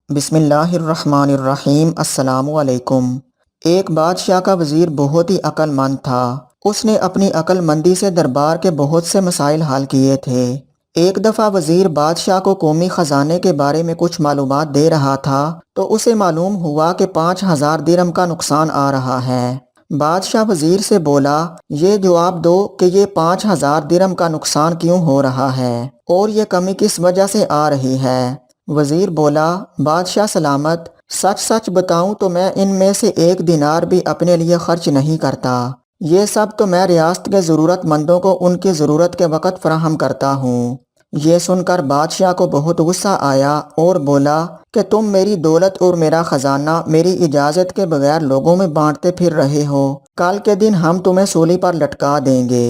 بسم اللہ الرحمن الرحیم۔ السلام علیکم۔ ایک بادشاہ کا وزیر بہت ہی عقل مند تھا۔ اس نے اپنی عقل مندی سے دربار کے بہت سے مسائل حل کیے تھے۔ ایک دفعہ وزیر بادشاہ کو قومی خزانے کے بارے میں کچھ معلومات دے رہا تھا تو اسے معلوم ہوا کہ 5000 درہم کا نقصان آ رہا ہے۔ بادشاہ وزیر سے بولا، یہ جواب دو کہ یہ 5000 درہم کا نقصان کیوں ہو رہا ہے اور یہ کمی کس وجہ سے آ رہی ہے۔ وزیر بولا، بادشاہ سلامت، سچ سچ بتاؤں تو میں ان میں سے 1 دینار بھی اپنے لیے خرچ نہیں کرتا۔ یہ سب تو میں ریاست کے ضرورت مندوں کو ان کی ضرورت کے وقت فراہم کرتا ہوں۔ یہ سن کر بادشاہ کو بہت غصہ آیا اور بولا کہ تم میری دولت اور میرا خزانہ میری اجازت کے بغیر لوگوں میں بانٹتے پھر رہے ہو۔ کل کے دن ہم تمہیں سولی پر لٹکا دیں گے۔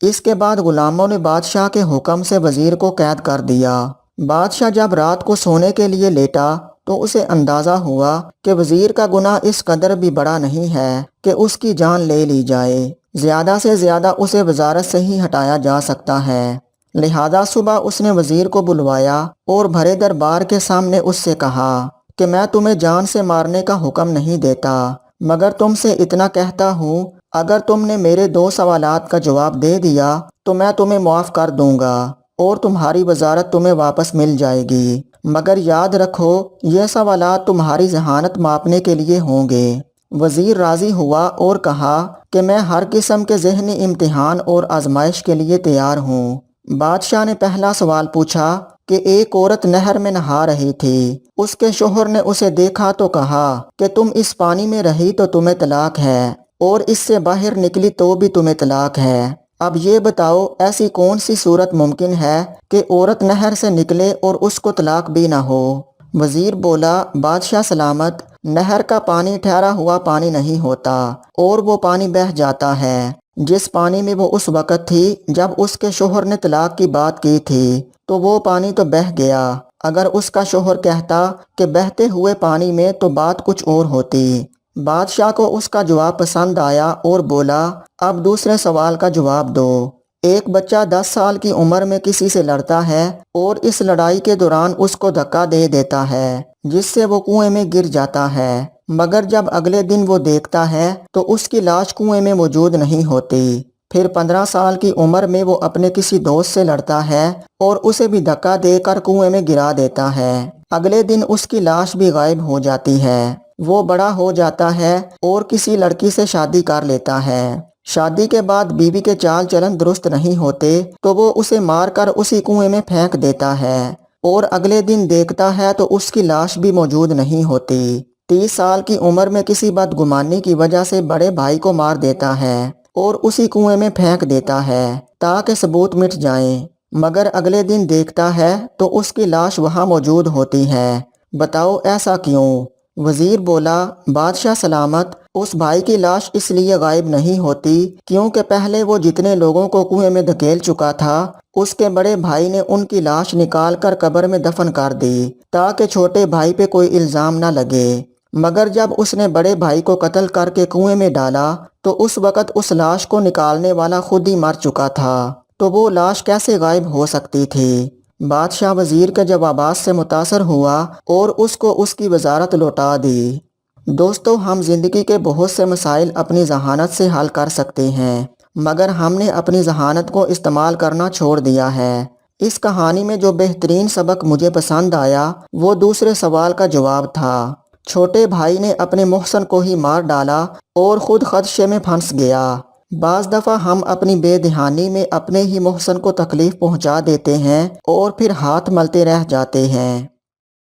اس کے بعد غلاموں نے بادشاہ کے حکم سے وزیر کو قید کر دیا۔ بادشاہ جب رات کو سونے کے لیے لیٹا تو اسے اندازہ ہوا کہ وزیر کا گناہ اس قدر بھی بڑا نہیں ہے کہ اس کی جان لے لی جائے۔ زیادہ سے زیادہ اسے وزارت سے ہی ہٹایا جا سکتا ہے۔ لہذا صبح اس نے وزیر کو بلوایا اور بھرے دربار کے سامنے اس سے کہا کہ میں تمہیں جان سے مارنے کا حکم نہیں دیتا، مگر تم سے اتنا کہتا ہوں، اگر تم نے میرے 2 سوالات کا جواب دے دیا تو میں تمہیں معاف کر دوں گا اور تمہاری وزارت تمہیں واپس مل جائے گی، مگر یاد رکھو یہ سوالات تمہاری ذہانت ماپنے کے لیے ہوں گے۔ وزیر راضی ہوا اور کہا کہ میں ہر قسم کے ذہنی امتحان اور آزمائش کے لیے تیار ہوں۔ بادشاہ نے پہلا سوال پوچھا کہ ایک عورت نہر میں نہا رہی تھی، اس کے شوہر نے اسے دیکھا تو کہا کہ تم اس پانی میں رہی تو تمہیں طلاق ہے اور اس سے باہر نکلی تو بھی تمہیں طلاق ہے۔ اب یہ بتاؤ ایسی کون سی صورت ممکن ہے کہ عورت نہر سے نکلے اور اس کو طلاق بھی نہ ہو؟ وزیر بولا، بادشاہ سلامت، نہر کا پانی ٹھہرا ہوا پانی نہیں ہوتا اور وہ پانی بہہ جاتا ہے۔ جس پانی میں وہ اس وقت تھی جب اس کے شوہر نے طلاق کی بات کی تھی تو وہ پانی تو بہہ گیا۔ اگر اس کا شوہر کہتا کہ بہتے ہوئے پانی میں تو بات کچھ اور ہوتی۔ بادشاہ کو اس کا جواب پسند آیا اور بولا، اب دوسرے سوال کا جواب دو۔ ایک بچہ 10 سال کی عمر میں کسی سے لڑتا ہے اور اس لڑائی کے دوران اس کو دھکا دے دیتا ہے جس سے وہ کنویں میں گر جاتا ہے، مگر جب اگلے دن وہ دیکھتا ہے تو اس کی لاش کنویں میں موجود نہیں ہوتی۔ پھر 15 سال کی عمر میں وہ اپنے کسی دوست سے لڑتا ہے اور اسے بھی دھکا دے کر کنویں میں گرا دیتا ہے۔ اگلے دن اس کی لاش بھی غائب ہو جاتی ہے۔ وہ بڑا ہو جاتا ہے اور کسی لڑکی سے شادی کر لیتا ہے۔ شادی کے بعد بیوی کے چال چلن درست نہیں ہوتے تو وہ اسے مار کر اسی کنویں میں پھینک دیتا ہے اور اگلے دن دیکھتا ہے تو اس کی لاش بھی موجود نہیں ہوتی۔ 30 سال کی عمر میں کسی بدگمانی کی وجہ سے بڑے بھائی کو مار دیتا ہے اور اسی کنویں میں پھینک دیتا ہے تاکہ ثبوت مٹ جائیں، مگر اگلے دن دیکھتا ہے تو اس کی لاش وہاں موجود ہوتی ہے۔ بتاؤ ایسا کیوں؟ وزیر بولا، بادشاہ سلامت، اس بھائی کی لاش اس لیے غائب نہیں ہوتی کیونکہ پہلے وہ جتنے لوگوں کو کنویں میں دھکیل چکا تھا اس کے بڑے بھائی نے ان کی لاش نکال کر قبر میں دفن کر دی تاکہ چھوٹے بھائی پہ کوئی الزام نہ لگے، مگر جب اس نے بڑے بھائی کو قتل کر کے کنویں میں ڈالا تو اس وقت اس لاش کو نکالنے والا خود ہی مر چکا تھا، تو وہ لاش کیسے غائب ہو سکتی تھی؟ بادشاہ وزیر کے جوابات سے متاثر ہوا اور اس کو اس کی وزارت لوٹا دی۔ دوستو، ہم زندگی کے بہت سے مسائل اپنی ذہانت سے حل کر سکتے ہیں، مگر ہم نے اپنی ذہانت کو استعمال کرنا چھوڑ دیا ہے۔ اس کہانی میں جو بہترین سبق مجھے پسند آیا وہ دوسرے سوال کا جواب تھا۔ چھوٹے بھائی نے اپنے محسن کو ہی مار ڈالا اور خود خدشے میں پھنس گیا۔ بعض دفعہ ہم اپنی بے دہانی میں اپنے ہی محسن کو تکلیف پہنچا دیتے ہیں اور پھر ہاتھ ملتے رہ جاتے ہیں۔